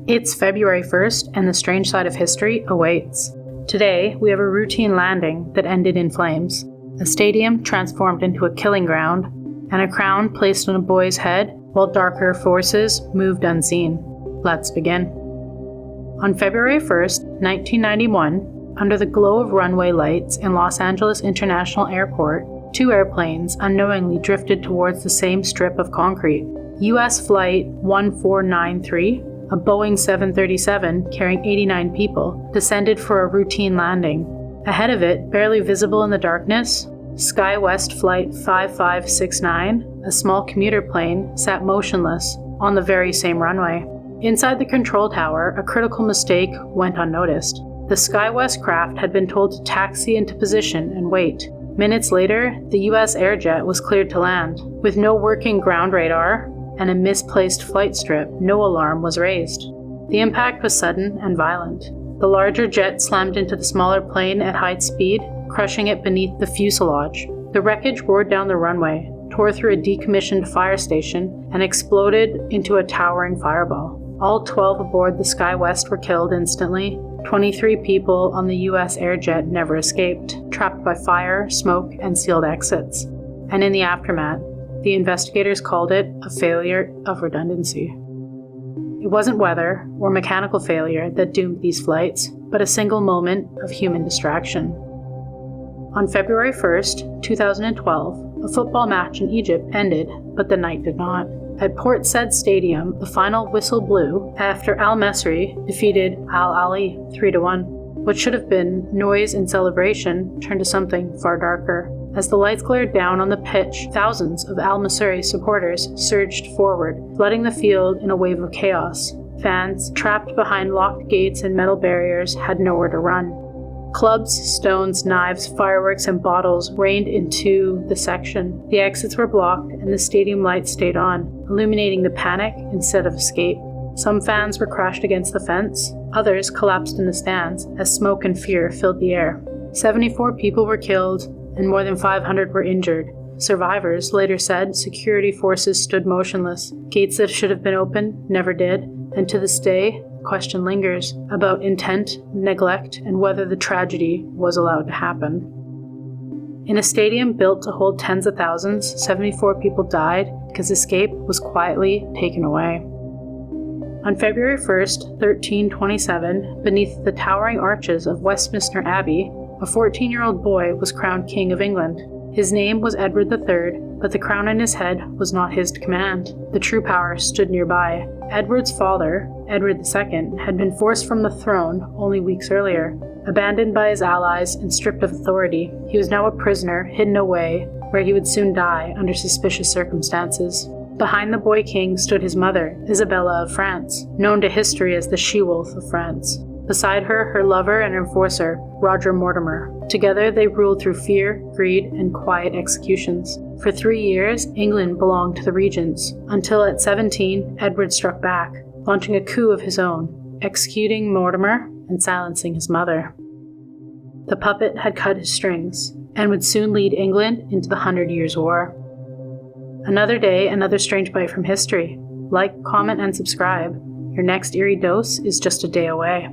It's February 1st, and the strange side of history awaits. Today, we have a routine landing that ended in flames, a stadium transformed into a killing ground, and a crown placed on a boy's head while darker forces moved unseen. Let's begin. On February 1st, 1991, under the glow of runway lights in Los Angeles International Airport, two airplanes unknowingly drifted towards the same strip of concrete. U.S. Flight 1493, a Boeing 737 carrying 89 people, descended for a routine landing. Ahead of it, barely visible in the darkness, SkyWest Flight 5569, a small commuter plane, sat motionless on the very same runway. Inside the control tower, a critical mistake went unnoticed. The SkyWest craft had been told to taxi into position and wait. Minutes later, the U.S. Airjet was cleared to land. With no working ground radar and a misplaced flight strip, no alarm was raised. The impact was sudden and violent. The larger jet slammed into the smaller plane at high speed, crushing it beneath the fuselage. The wreckage roared down the runway, tore through a decommissioned fire station, and exploded into a towering fireball. All 12 aboard the SkyWest were killed instantly. 23 people on the U.S. Airjet never escaped, trapped by fire, smoke, and sealed exits. And in the aftermath, the investigators called it a failure of redundancy. It wasn't weather or mechanical failure that doomed these flights, but a single moment of human distraction. On February 1st, 2012, a football match in Egypt ended, but the night did not. At Port Said Stadium, the final whistle blew after Al Masry defeated Al Ahly 3-1. What should have been noise and celebration turned to something far darker. As the lights glared down on the pitch, thousands of Al Masry supporters surged forward, flooding the field in a wave of chaos. Fans, trapped behind locked gates and metal barriers, had nowhere to run. Clubs, stones, knives, fireworks, and bottles rained into the section. The exits were blocked, and the stadium lights stayed on, illuminating the panic instead of escape. Some fans were crushed against the fence. Others collapsed in the stands as smoke and fear filled the air. 74 people were killed, and more than 500 were injured. Survivors later said security forces stood motionless. Gates that should have been open never did, and to this day, the question lingers about intent, neglect, and whether the tragedy was allowed to happen. In a stadium built to hold tens of thousands, 74 people died because escape was quietly taken away. On February 1st, 1327, beneath the towering arches of Westminster Abbey, a 14-year-old boy was crowned King of England. His name was Edward III, but the crown on his head was not his to command. The true power stood nearby. Edward's father, Edward II, had been forced from the throne only weeks earlier. Abandoned by his allies and stripped of authority, he was now a prisoner hidden away, where he would soon die under suspicious circumstances. Behind the boy king stood his mother, Isabella of France, known to history as the She-Wolf of France. Beside her, her lover and enforcer, Roger Mortimer. Together, they ruled through fear, greed, and quiet executions. For 3 years, England belonged to the regents, until at 17, Edward struck back, launching a coup of his own, executing Mortimer and silencing his mother. The puppet had cut his strings, and would soon lead England into the 100 Years' War. Another day, another strange bite from history. Like, comment, and subscribe. Your next eerie dose is just a day away.